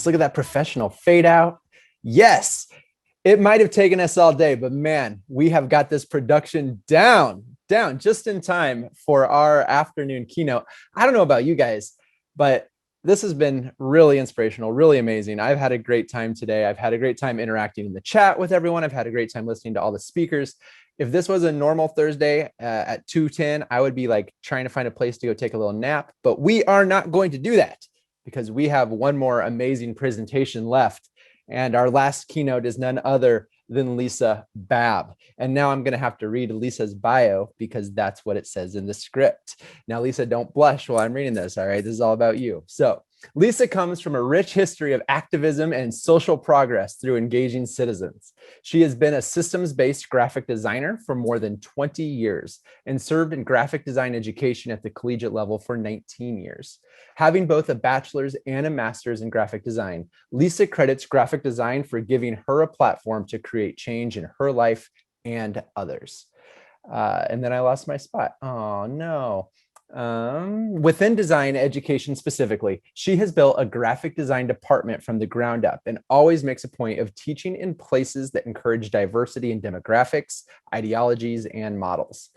Look at that professional fade out. Yes, it might have taken us all day, but man, we have got this production down just in time for our afternoon keynote. I don't know about you guys, but this has been really inspirational, really amazing. I've had a great time today. I've had a great time interacting in the chat with everyone. I've had a great time listening to all the speakers. If this was a normal Thursday at 2:10, I would be like trying to find a place to go take a little nap, but we are not going to do that because we have one more amazing presentation left. And our last keynote is none other than Lisa Babb. And now I'm going to have to read Lisa's bio because that's what it says in the script. Now, Lisa, don't blush while I'm reading this. All right. This is all about you. So Lisa comes from a rich history of activism and social progress through engaging citizens. She has been a systems-based graphic designer for more than 20 years and served in graphic design education at the collegiate level for 19 years. Having both a bachelor's and a master's in graphic design, Lisa credits graphic design for giving her a platform to create change in her life and others. And then I lost my spot. Oh, no. Within design education specifically, she has built a graphic design department from the ground up and always makes a point of teaching in places that encourage diversity in demographics, ideologies, and models.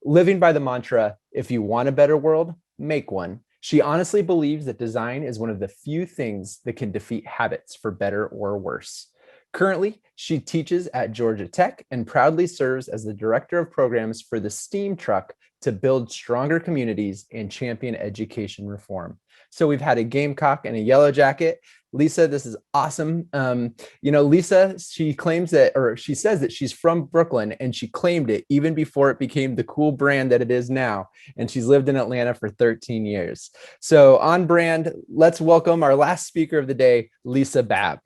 Living by the mantra, if you want a better world, make one. She honestly believes that design is one of the few things that can defeat habits for better or worse. Currently, she teaches at Georgia Tech and proudly serves as the director of programs for the STEAM truck to build stronger communities and champion education reform. So we've had a Gamecock and a Yellow Jacket. Lisa, this is awesome. Lisa, she claims that, or she says that she's from Brooklyn, and she claimed it even before it became the cool brand that it is now. And she's lived in Atlanta for 13 years. So on brand, let's welcome our last speaker of the day, Lisa Babb.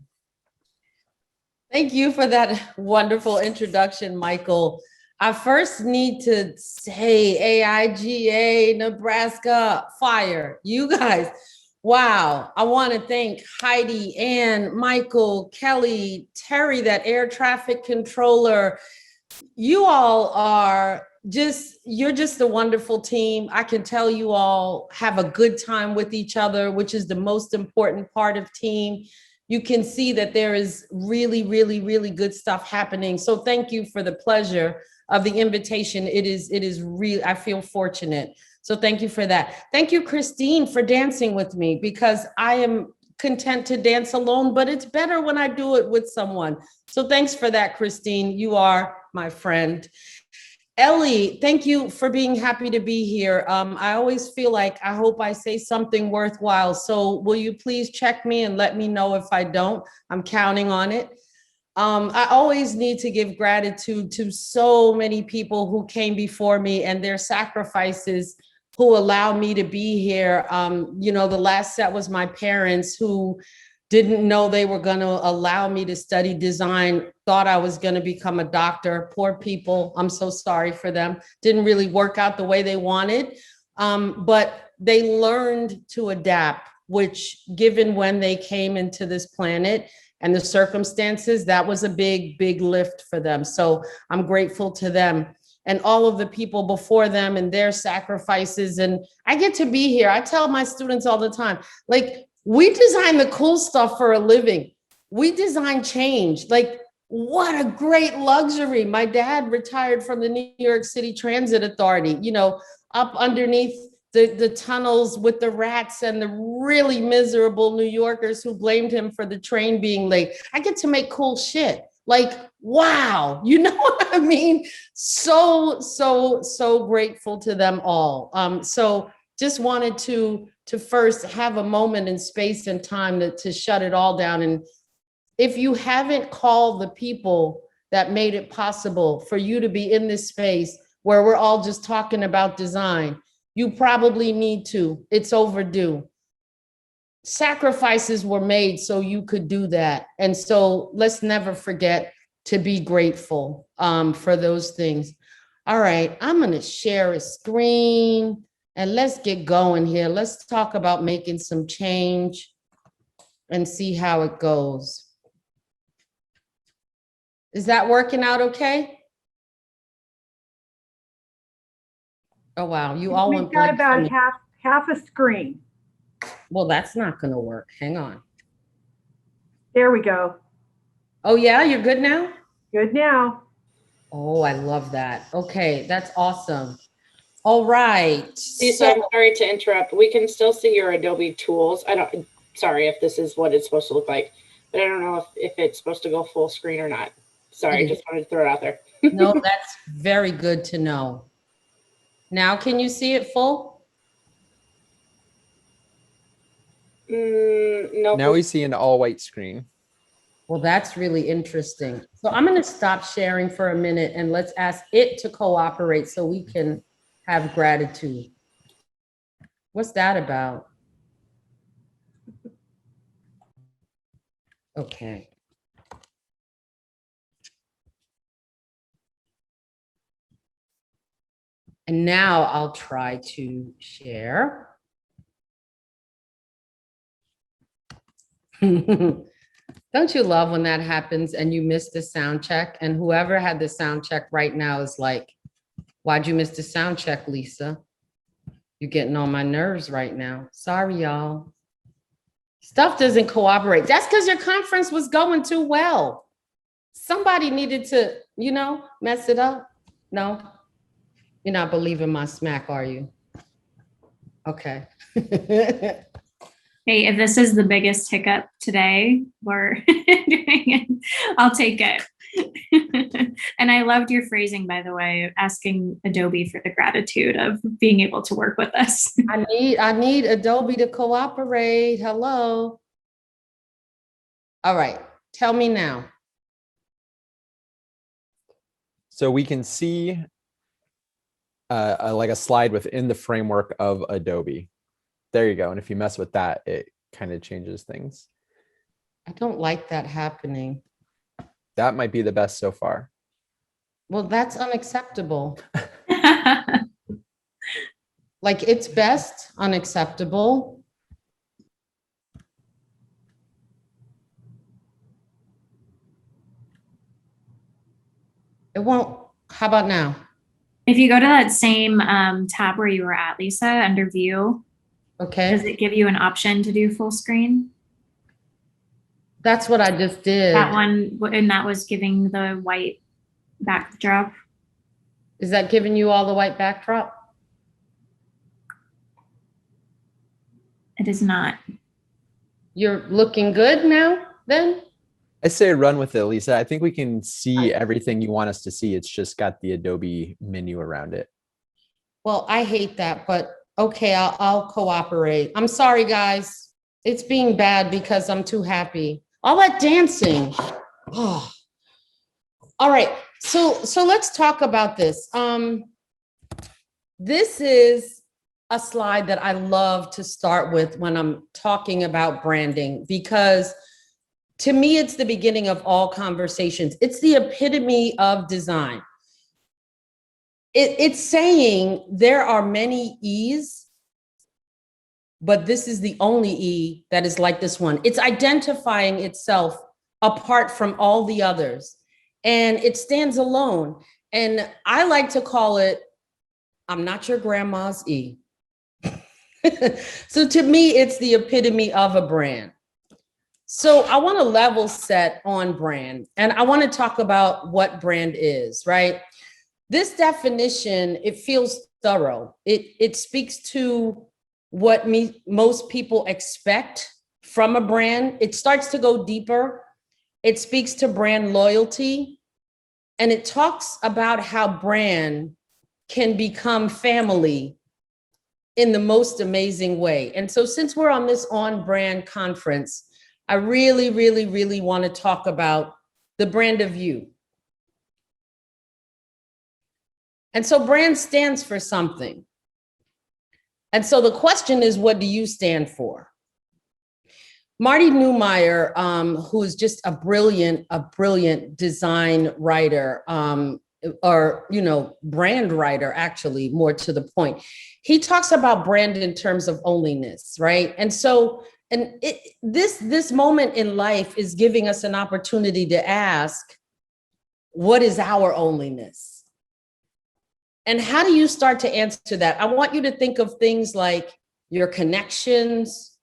Thank you for that wonderful introduction, Michael. I first need to say AIGA, Nebraska, fire. You guys, wow. I want to thank Heidi, Ann, Michael, Kelly, Terry, that air traffic controller. You all are you're just a wonderful team. I can tell you all have a good time with each other, which is the most important part of team. You can see that there is really, really, really good stuff happening. So thank you for the pleasure of the invitation. It is real. I feel fortunate. So thank you for that. Thank you, Christine, for dancing with me, because I am content to dance alone, but it's better when I do it with someone. So thanks for that, Christine. You are my friend. Ellie, thank you for being happy to be here. I always feel like I hope I say something worthwhile. So will you please check me and let me know if I don't? I'm counting on it. I always need to give gratitude to so many people who came before me and their sacrifices who allow me to be here. The last set was my parents, who didn't know they were going to allow me to study design, thought I was going to become a doctor. Poor people. I'm so sorry for them. Didn't really work out the way they wanted. But they learned to adapt, which, given when they came into this planet and the circumstances, that was a big, big lift for them. So I'm grateful to them and all of the people before them and their sacrifices. And I get to be here. I tell my students all the time, like, we design the cool stuff for a living. We design change. Like, what a great luxury. My dad retired from the New York City Transit Authority, up underneath the tunnels with the rats and the really miserable New Yorkers who blamed him for the train being late. I get to make cool shit. Like, wow, you know what I mean? So grateful to them all. So just wanted to first have a moment in space and time to shut it all down. And if you haven't called the people that made it possible for you to be in this space where we're all just talking about design, you probably need to. It's overdue. Sacrifices were made so you could do that. And so let's never forget to be grateful for those things. All right, I'm going to share a screen. And let's get going here. Let's talk about making some change and see how it goes. Is that working out okay? Oh, wow. You all We've got about half a screen. Well, that's not going to work. Hang on. There we go. Oh yeah, you're good now? Good now. Oh, I love that. Okay, that's awesome. All right. Lisa, I'm sorry to interrupt. We can still see your Adobe tools. Sorry if this is what it's supposed to look like, but I don't know if it's supposed to go full screen or not. Sorry, just wanted to throw it out there. No, that's very good to know. Now, can you see it full? No. Now we see an all white screen. Well, that's really interesting. So I'm going to stop sharing for a minute and let's ask it to cooperate so we can have gratitude. What's that about? Okay. And now I'll try to share. Don't you love when that happens and you miss the sound check? And whoever had the sound check right now is like, why'd you miss the sound check, Lisa? You're getting on my nerves right now. Sorry, y'all. Stuff doesn't cooperate. That's because your conference was going too well. Somebody needed to, mess it up. No, you're not believing my smack, are you? Okay. Hey, if this is the biggest hiccup today, we're doing it. I'll take it. And I loved your phrasing, by the way, asking Adobe for the gratitude of being able to work with us. I need Adobe to cooperate. Hello. All right. Tell me now. So we can see like a slide within the framework of Adobe. There you go. And if you mess with that, it kind of changes things. I don't like that happening. That might be the best so far. Well, that's unacceptable. Like it's best, unacceptable. It won't. How about now? If you go to that same tab where you were at, Lisa, under view, Okay. does it give you an option to do full screen? That's what I just did. That one, and that was giving the white backdrop. Is that giving you all the white backdrop? It is not. You're looking good now, then? I say run with it, Lisa. I think we can see everything you want us to see. It's just got the Adobe menu around it. Well, I hate that, but okay, I'll cooperate. I'm sorry, guys. It's being bad because I'm too happy. All that dancing. Oh. All right. So let's talk about this. This is a slide that I love to start with when I'm talking about branding, because to me, it's the beginning of all conversations. It's the epitome of design. It's saying there are many E's, but this is the only E that is like this one. It's identifying itself apart from all the others, and it stands alone. And I like to call it, I'm not your grandma's E. So to me, it's the epitome of a brand. So I want to level set on brand, and I want to talk about what brand is, right? This definition, it feels thorough. It speaks to what most people expect from a brand. It starts to go deeper. It speaks to brand loyalty, and it talks about how brand can become family in the most amazing way. And so since we're on this ONBrand conference, I really, really, really want to talk about the brand of you. And so brand stands for something. And so the question is, what do you stand for? Marty Neumeier, who is just a brilliant design writer, or, brand writer, actually, more to the point. He talks about brand in terms of onlyness, right? And so, this moment in life is giving us an opportunity to ask, what is our onlyness? And how do you start to answer that? I want you to think of things like your connections,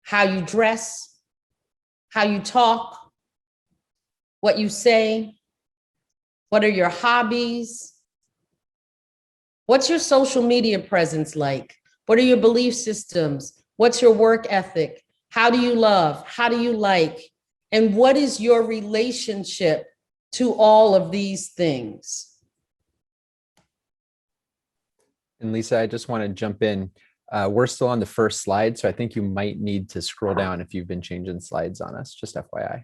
how you dress, how you talk, what you say, what are your hobbies? What's your social media presence like? What are your belief systems? What's your work ethic? How do you love? How do you like? And what is your relationship to all of these things? And Lisa, I just want to jump in. We're still on the first slide, so I think you might need to scroll down if you've been changing slides on us, just FYI.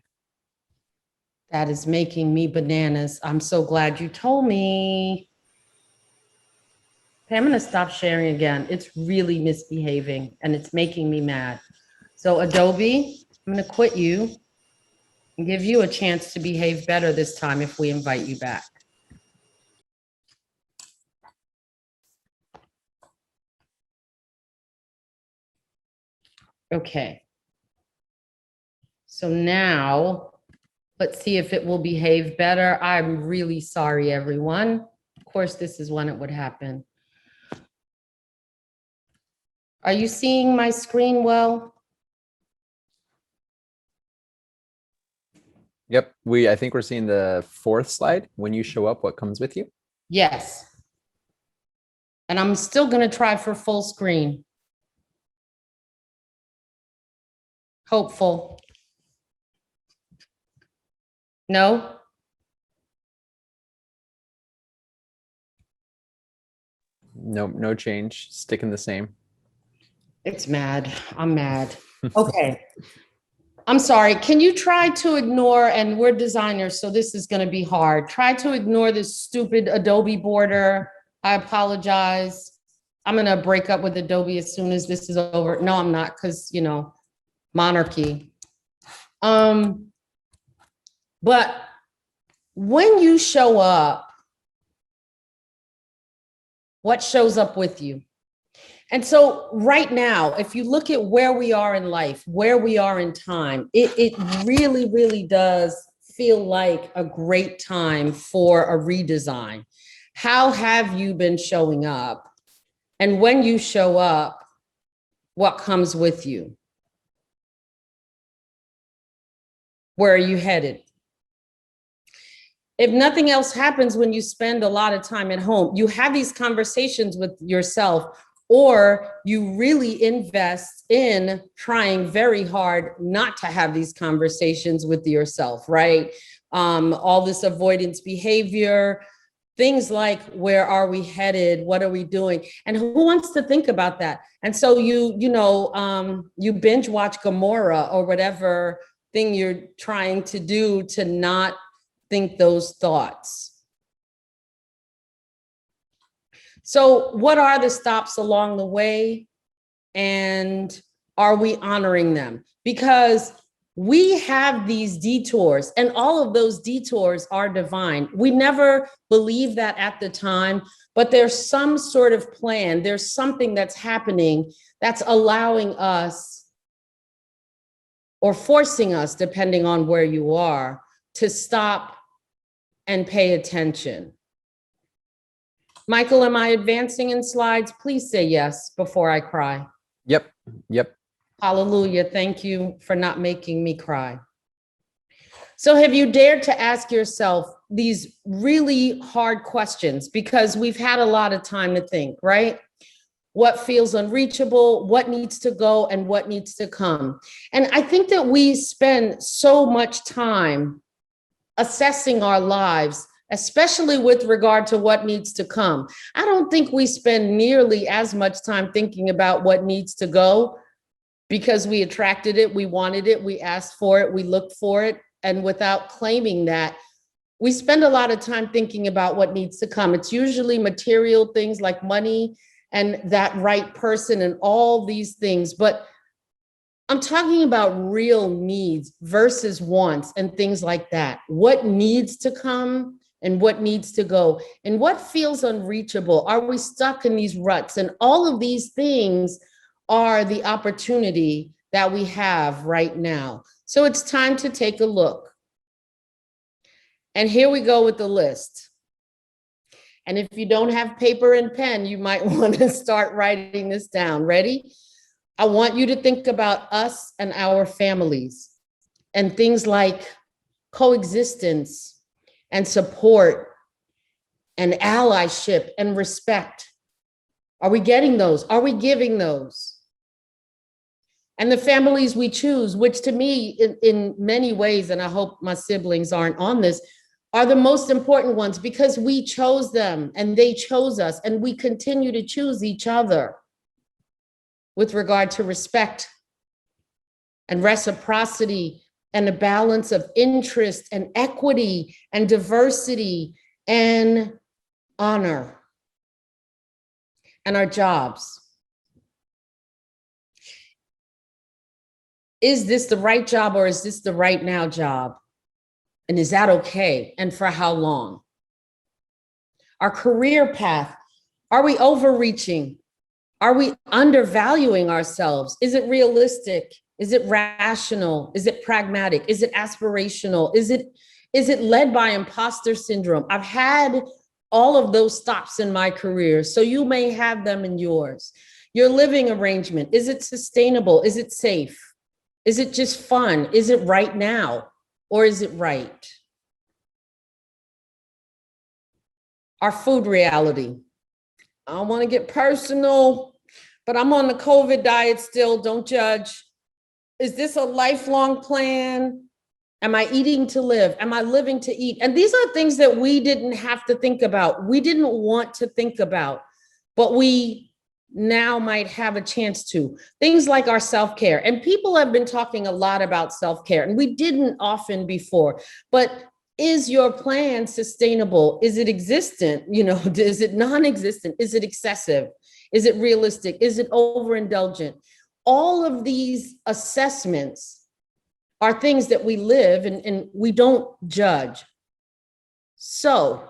That is making me bananas. I'm so glad you told me. Okay, I'm gonna stop sharing again. It's really misbehaving and it's making me mad. So Adobe, I'm gonna quit you and give you a chance to behave better this time if we invite you back. Okay. So now let's see if it will behave better. I'm really sorry, everyone. Of course, this is when it would happen. Are you seeing my screen well? Yep, I think we're seeing the fourth slide. When you show up, what comes with you? Yes. And I'm still gonna try for full screen. Hopeful. No? No, no change, sticking the same. It's mad. I'm mad. Okay. I'm sorry. Can you try to ignore, and we're designers, so this is going to be hard. Try to ignore this stupid Adobe border. I apologize. I'm going to break up with Adobe as soon as this is over. No, I'm not, because, you know, monarchy. But when you show up, what shows up with you? And so right now, if you look at where we are in life, where we are in time, it really, really does feel like a great time for a redesign. How have you been showing up? And when you show up, what comes with you? Where are you headed? If nothing else happens when you spend a lot of time at home, you have these conversations with yourself, or you really invest in trying very hard not to have these conversations with yourself, right? All this avoidance behavior, things like, where are we headed? What are we doing? And who wants to think about that? And so you binge watch Gomorrah or whatever thing you're trying to do to not think those thoughts. So what are the stops along the way, and are we honoring them? Because we have these detours, and all of those detours are divine. We never believe that at the time, but there's some sort of plan. There's something that's happening that's allowing us, or forcing us, depending on where you are, to stop and pay attention. Michael, am I advancing in slides? Please say yes before I cry. Yep. Hallelujah. Thank you for not making me cry. So have you dared to ask yourself these really hard questions? Because we've had a lot of time to think, right? What feels unreachable, what needs to go, and what needs to come. And I think that we spend so much time assessing our lives, especially with regard to what needs to come. I don't think we spend nearly as much time thinking about what needs to go, because we attracted it, we wanted it, we asked for it, we looked for it. And without claiming that, we spend a lot of time thinking about what needs to come. It's usually material things like money and that right person and all these things. But I'm talking about real needs versus wants and things like that. What needs to come and what needs to go, and what feels unreachable? Are we stuck in these ruts? And all of these things are the opportunity that we have right now. So it's time to take a look. And here we go with the list. And if you don't have paper and pen, you might want to start writing this down. Ready? I want you to think about us and our families. and things like coexistence and support and allyship and respect? Are we getting those? Are we giving those? And the families we choose, which to me, in many ways, and I hope my siblings aren't on this, are the most important ones, because we chose them and they chose us, and we continue to choose each other with regard to respect and reciprocity and a balance of interest and equity and diversity and honor. And our jobs. Is this the right job, or is this the right now job? And is that okay? And for how long? Our career path. Are we overreaching? Are we undervaluing ourselves? Is it realistic? Is it rational? Is it pragmatic? Is it aspirational? Is it led by imposter syndrome? I've had all of those stops in my career, so you may have them in yours. Your living arrangement, is it sustainable? Is it safe? Is it just fun? Is it right now, or is it right? Our food reality. I don't want to get personal, but I'm on the COVID diet still, don't judge. Is this a lifelong plan? Am I eating to live? Am I living to eat? And these are things that we didn't have to think about. We didn't want to think about, but we now might have a chance to. Things like our self-care. And people have been talking a lot about self-care, and we didn't often before. But is your plan sustainable? Is it existent? You know, is it non-existent? Is it excessive? Is it realistic? Is it overindulgent? All of these assessments are things that we live and we don't judge. So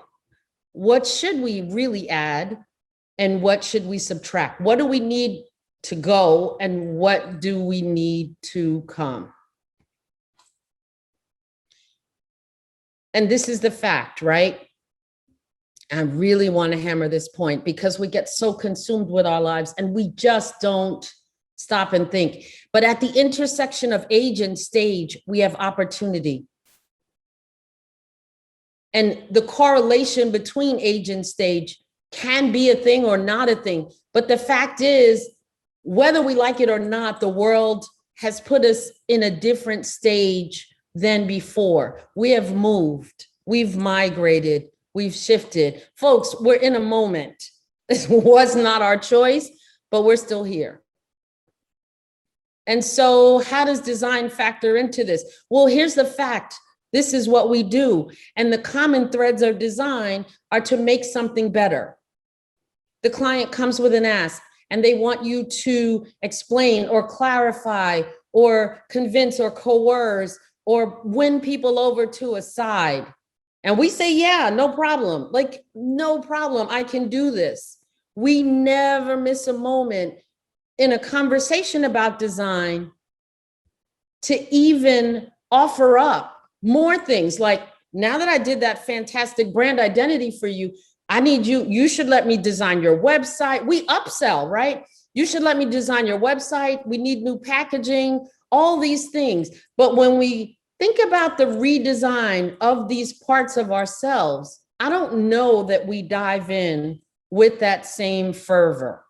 what should we really add, and what should we subtract? What do we need to go, and what do we need to come? And this is the fact, right? I really want to hammer this point, because we get so consumed with our lives and we just don't stop and think. But at the intersection of age and stage, we have opportunity. And the correlation between age and stage can be a thing or not a thing. But the fact is, whether we like it or not, the world has put us in a different stage than before. We have moved, we've migrated, we've shifted. Folks, we're in a moment. This was not our choice, but we're still here. And so how does design factor into this? Well, here's the fact. This is what we do. And the common threads of design are to make something better. The client comes with an ask and they want you to explain or clarify or convince or coerce or win people over to a side. And we say, yeah, no problem. Like, no problem. I can do this. We never miss a moment in a conversation about design to even offer up more things. Like, now that I did that fantastic brand identity for you, I need you should let me design your website. We upsell, right? You should let me design your website. We need new packaging, all these things. But when we think about the redesign of these parts of ourselves, I don't know that we dive in with that same fervor.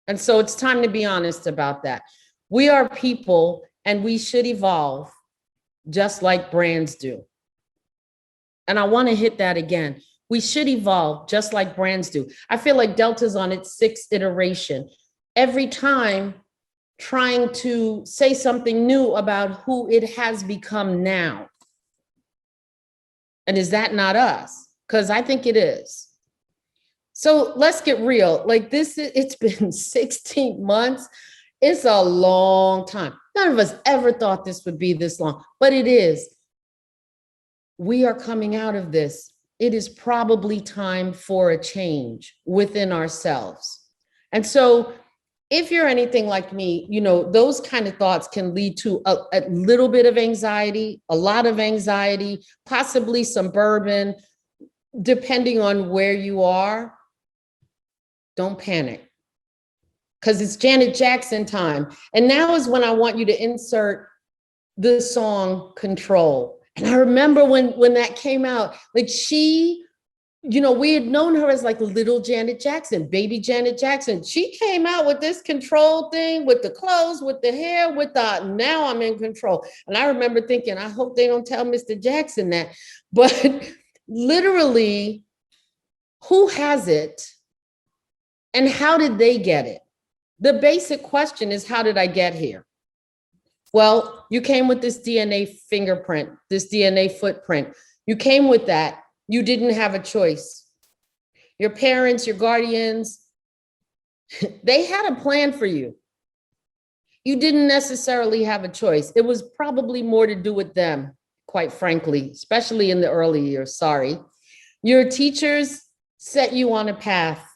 And so it's time to be honest about that. We are people and we should evolve just like brands do. And I want to hit that again. We should evolve just like brands do. I feel like Delta's on its 6th iteration. Every time trying to say something new about who it has become now. And is that not us? Because I think it is. So let's get real. Like this, it's been 16 months. It's a long time. None of us ever thought this would be this long, but it is. We are coming out of this. It is probably time for a change within ourselves. And so if you're anything like me, you know, those kind of thoughts can lead to a little bit of anxiety, a lot of anxiety, possibly some bourbon, depending on where you are. Don't panic. because it's Janet Jackson time. And now is when I want you to insert the song Control. And I remember when that came out, like she, you know, we had known her as like little Janet Jackson, baby Janet Jackson. She came out with this Control thing, with the clothes, with the hair, with the, now I'm in control. And I remember thinking, I hope they don't tell Mr. Jackson that. But literally, who has it and how did they get it? The basic question is, how did I get here? Well, you came with this DNA fingerprint, this DNA footprint. You came with that. You didn't have a choice. Your parents, your guardians, they had a plan for you. You didn't necessarily have a choice. It was probably more to do with them, quite frankly, especially in the early years, sorry. Your teachers set you on a path,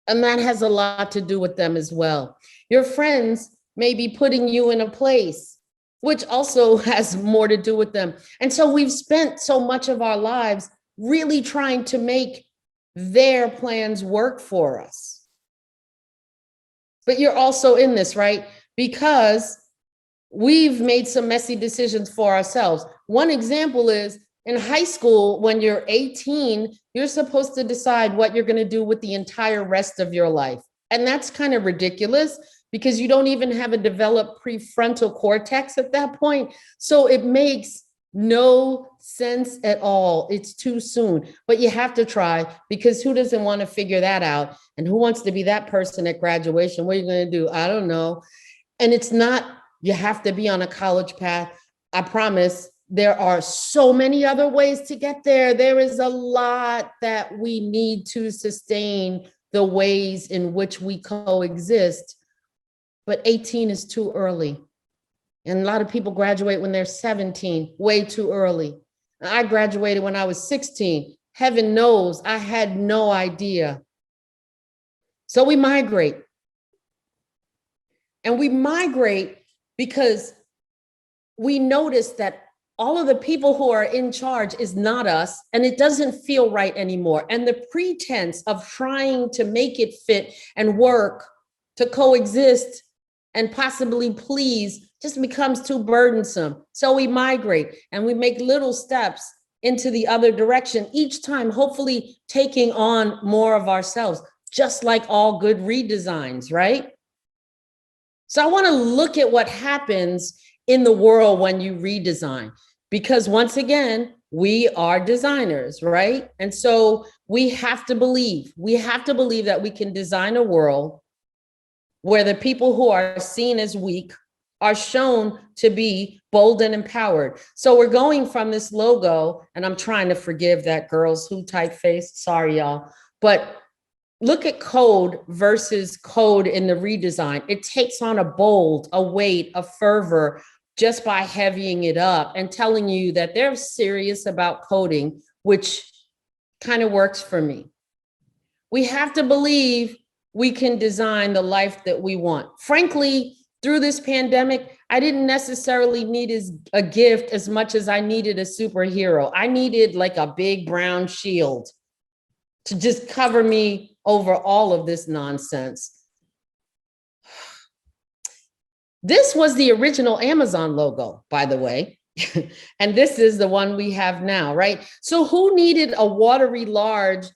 and that has a lot to do with them as well. Your friends may be putting you in a place, which also has more to do with them. And so we've spent so much of our lives really trying to make their plans work for us. But you're also in this, right? Because we've made some messy decisions for ourselves. One example is in high school, when you're 18, you're supposed to decide what you're going to do with the entire rest of your life. And that's kind of ridiculous, because you don't even have a developed prefrontal cortex at that point. So it makes no sense at all. It's too soon, but you have to try, because who doesn't want to figure that out? And who wants to be that person at graduation? What are you going to do? I don't know. And it's not, you have to be on a college path. I promise there are so many other ways to get there. There is a lot that we need to sustain the ways in which we coexist. But 18 is too early. And a lot of people graduate when they're 17, way too early. I graduated when I was 16. Heaven knows I had no idea. So we migrate. And we migrate because we notice that all of the people who are in charge is not us, and it doesn't feel right anymore. And the pretense of trying to make it fit and work to coexist and possibly please just becomes too burdensome. So we migrate and we make little steps into the other direction, each time hopefully taking on more of ourselves, just like all good redesigns, right? So I want to look at what happens in the world when you redesign, because once again, we are designers, right? And so we have to believe that we can design a world where the people who are seen as weak are shown to be bold and empowered. So we're going from this logo, and I'm trying to forgive that girls who typeface, sorry y'all, but look at code versus code in the redesign. It takes on a bold, a weight, a fervor just by heavying it up and telling you that they're serious about coding, which kind of works for me. We have to believe we can design the life that we want. Frankly, through this pandemic, I didn't necessarily need a gift as much as I needed a superhero. I needed like a big brown shield to just cover me over all of this nonsense. This was the original Amazon logo, by the way. And this is the one we have now, right? So who needed a watery large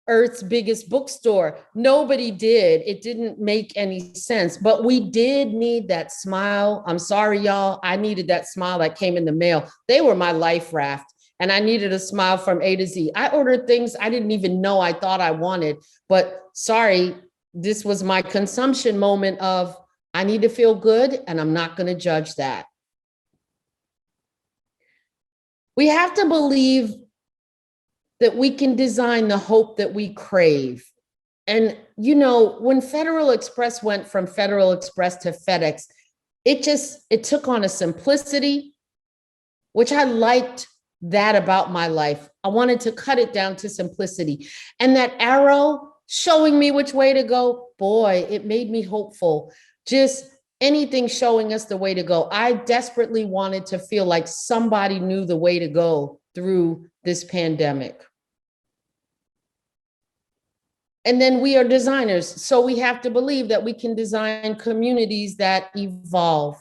Earth's biggest bookstore? Nobody did. It didn't make any sense, but we did need that smile. I'm sorry, y'all. I needed that smile that came in the mail. They were my life raft, and I needed a smile from A to Z. I ordered things I didn't even know I thought I wanted, but sorry, this was my consumption moment of, I need to feel good, and I'm not going to judge that. We have to believe that we can design the hope that we crave. And, you know, when Federal Express went from Federal Express to FedEx, it took on a simplicity, which I liked that about my life. I wanted to cut it down to simplicity. And that arrow showing me which way to go, boy, it made me hopeful. Just anything showing us the way to go. I desperately wanted to feel like somebody knew the way to go through this pandemic. And then we are designers. So we have to believe that we can design communities that evolve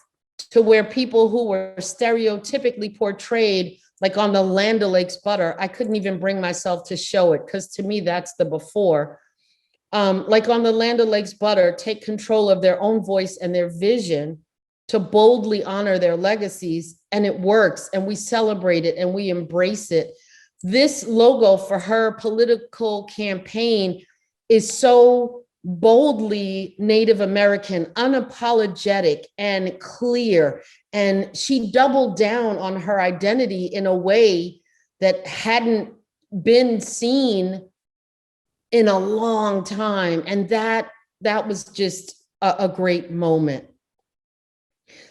to where people who were stereotypically portrayed, like on the Land O'Lakes butter, I couldn't even bring myself to show it because to me, that's the before. Like on the Land O'Lakes butter, take control of their own voice and their vision to boldly honor their legacies. And it works. And we celebrate it and we embrace it. This logo for her political campaign is so boldly Native American, unapologetic and clear. And she doubled down on her identity in a way that hadn't been seen in a long time. And that was just a great moment.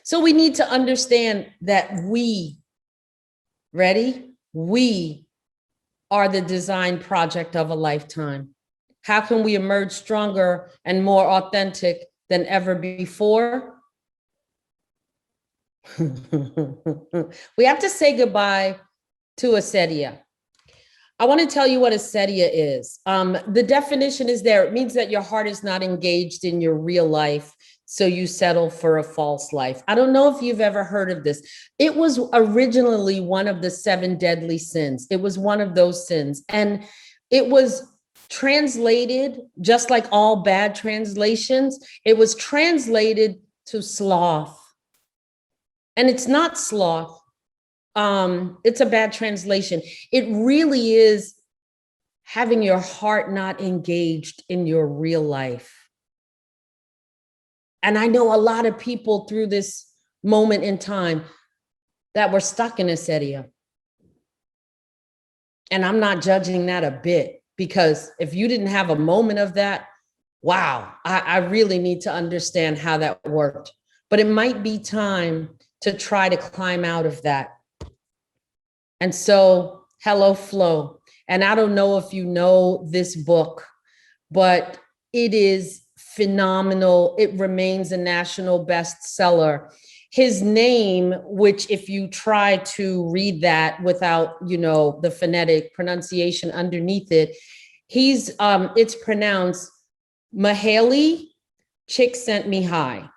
So we need to understand that we are the design project of a lifetime. How can we emerge stronger and more authentic than ever before? We have to say goodbye to acedia. I want to tell you what acedia is. The definition is there. It means that your heart is not engaged in your real life, so you settle for a false life. I don't know if you've ever heard of this. It was originally one of the 7 deadly sins. It was one of those sins. And it was translated, just like all bad translations, it was translated to sloth. And it's not sloth. It's a bad translation. It really is having your heart not engaged in your real life. And I know a lot of people through this moment in time that were stuck in acedia. And I'm not judging that a bit, because if you didn't have a moment of that, wow, I really need to understand how that worked. But it might be time to try to climb out of that. And so, hello, Flo. And I don't know if you know this book, but it is phenomenal. It remains a national bestseller. His name, which if you try to read that without, the phonetic pronunciation underneath it, it's pronounced Mihaly Csikszentmihalyi,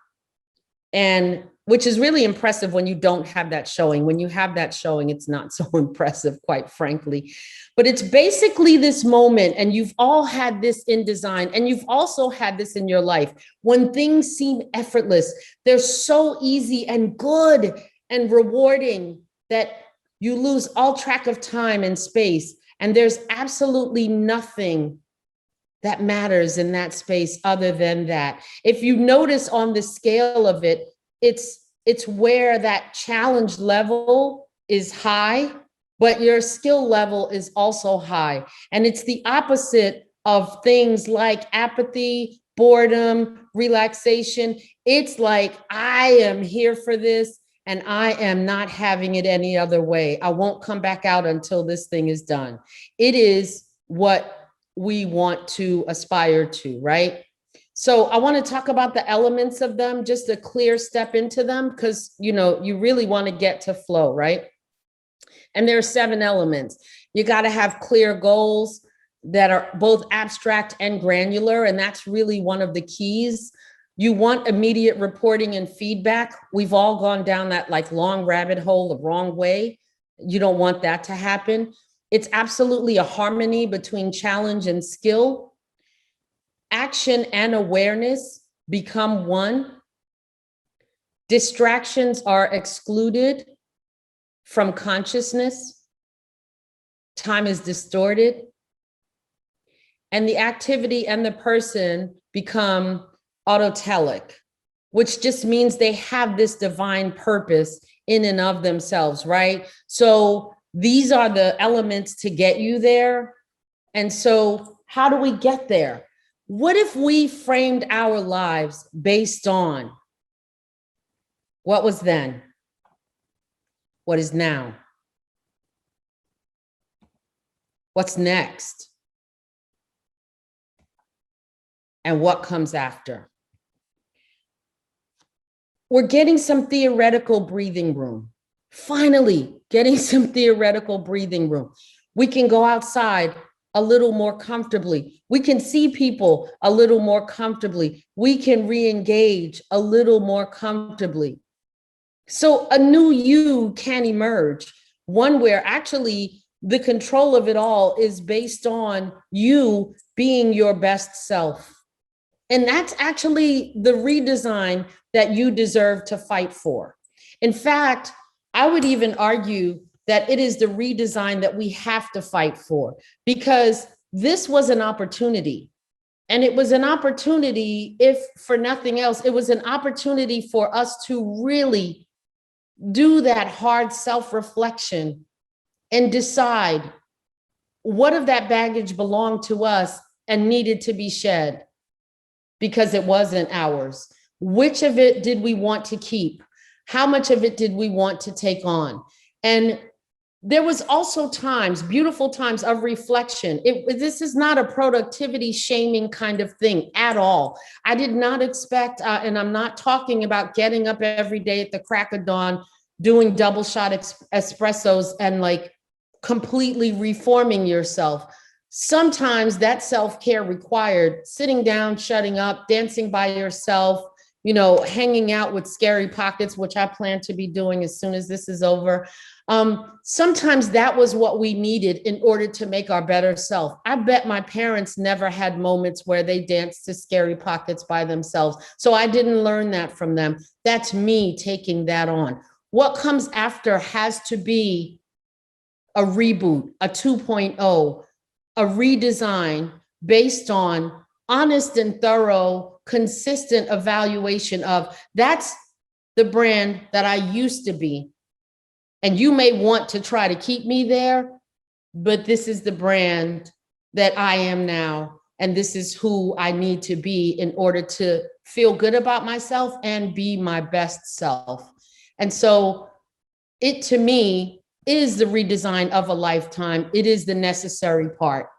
and which is really impressive when you don't have that showing. When you have that showing, it's not so impressive, quite frankly. But it's basically this moment, and you've all had this in design, and you've also had this in your life, when things seem effortless. They're so easy and good and rewarding that you lose all track of time and space. And there's absolutely nothing that matters in that space other than that. If you notice on the scale of it, it's where that challenge level is high, but your skill level is also high. And it's the opposite of things like apathy, boredom, relaxation. It's like, I am here for this and I am not having it any other way. I won't come back out until this thing is done. It is what we want to aspire to, right? So I want to talk about the elements of them, just a clear step into them, because, you really want to get to flow, right? And there are 7 elements. You got to have clear goals that are both abstract and granular. And that's really one of the keys. You want immediate reporting and feedback. We've all gone down that long rabbit hole the wrong way. You don't want that to happen. It's absolutely a harmony between challenge and skill. Action and awareness become one. Distractions are excluded from consciousness. Time is distorted. And the activity and the person become autotelic, which just means they have this divine purpose in and of themselves, right? So these are the elements to get you there. And so how do we get there? What if we framed our lives based on what was then, what is now, what's next, and what comes after? We're getting some theoretical breathing room. Finally, getting some theoretical breathing room. We can go outside a little more comfortably. We can see people a little more comfortably. We can re-engage a little more comfortably. So a new you can emerge, one where actually the control of it all is based on you being your best self. And that's actually the redesign that you deserve to fight for. In fact, I would even argue that it is the redesign that we have to fight for, because this was an opportunity. And it was an opportunity, if for nothing else, it was an opportunity for us to really do that hard self-reflection and decide what of that baggage belonged to us and needed to be shed because it wasn't ours. Which of it did we want to keep? How much of it did we want to take on? And there was also times, beautiful times of reflection. This is not a productivity shaming kind of thing at all. I did not expect, and I'm not talking about getting up every day at the crack of dawn, doing double shot espressos and like completely reforming yourself. Sometimes that self-care required sitting down, shutting up, dancing by yourself, you know, hanging out with scary pockets, which I plan to be doing as soon as this is over. Sometimes that was what we needed in order to make our better self. I bet my parents never had moments where they danced to scary pockets by themselves. So I didn't learn that from them. That's me taking that on. What comes after has to be a reboot, a 2.0, a redesign based on honest and thorough, consistent evaluation of that's the brand that I used to be. And you may want to try to keep me there, but this is the brand that I am now. And this is who I need to be in order to feel good about myself and be my best self. And so it, to me, is the redesign of a lifetime. It is the necessary part.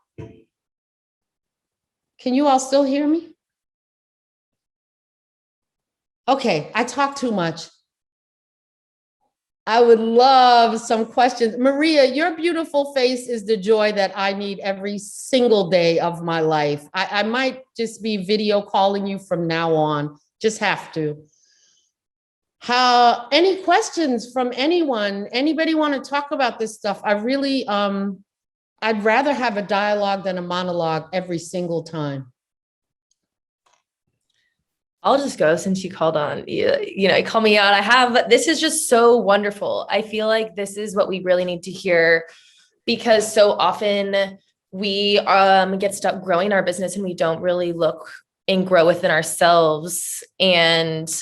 Can you all still hear me? Okay, I talk too much. I would love some questions. Maria, your beautiful face is the joy that I need every single day of my life. I might just be video calling you from now on, just have to. Any questions from anyone? Anybody want to talk about this stuff? I really, I'd rather have a dialogue than a monologue every single time. I'll just go since you called on, you know, call me out. This is just so wonderful. I feel like this is what we really need to hear, because so often we get stuck growing our business and we don't really look and grow within ourselves. And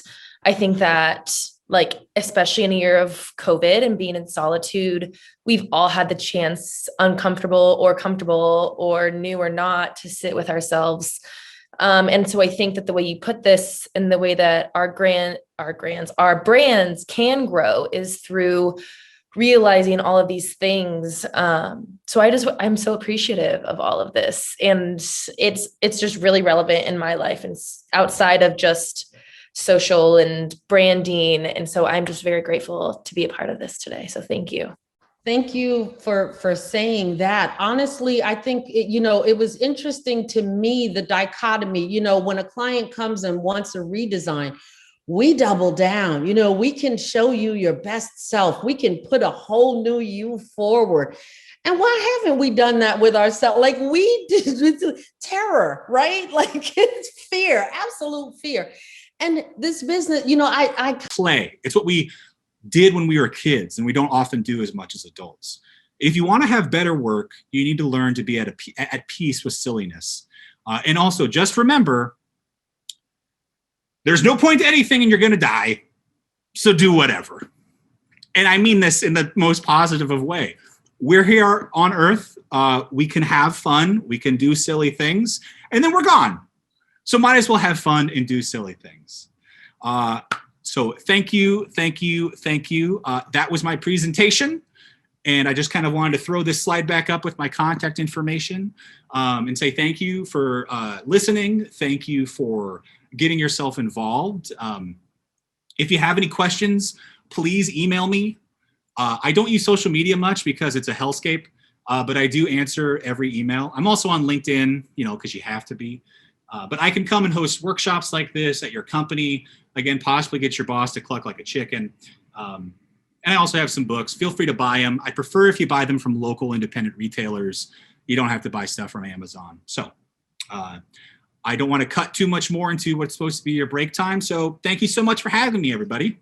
I think that, like, especially in a year of COVID and being in solitude, we've all had the chance, uncomfortable or comfortable or new or not, to sit with ourselves. And so I think that the way you put this and the way that our brands can grow is through realizing all of these things. So I'm so appreciative of all of this. And it's just really relevant in my life and outside of just social and branding. And so I'm just very grateful to be a part of this today. So thank you. Thank you for saying that. Honestly, I think, it was interesting to me, the dichotomy, when a client comes and wants a redesign, we double down, we can show you your best self. We can put a whole new you forward. And why haven't we done that with ourselves? Like we did terror, right? Like it's fear, absolute fear. And this business, I play. It's what we did when we were kids, and we don't often do as much as adults. If you want to have better work, you need to learn to be at peace with silliness. And also just remember, there's no point to anything and you're going to die. So do whatever. And I mean this in the most positive of way. We're here on Earth. We can have fun. We can do silly things, and then we're gone. So might as well have fun and do silly things. So thank you. That was my presentation. And I just kind of wanted to throw this slide back up with my contact information and say thank you for listening. Thank you for getting yourself involved. If you have any questions, please email me. I don't use social media much because it's a hellscape. but I do answer every email. I'm also on LinkedIn, because you have to be. But I can come and host workshops like this at your company. Again, possibly get your boss to cluck like a chicken. And I also have some books. Feel free to buy them. I prefer if you buy them from local independent retailers. You don't have to buy stuff from Amazon. So I don't want to cut too much more into what's supposed to be your break time. So thank you so much for having me, everybody.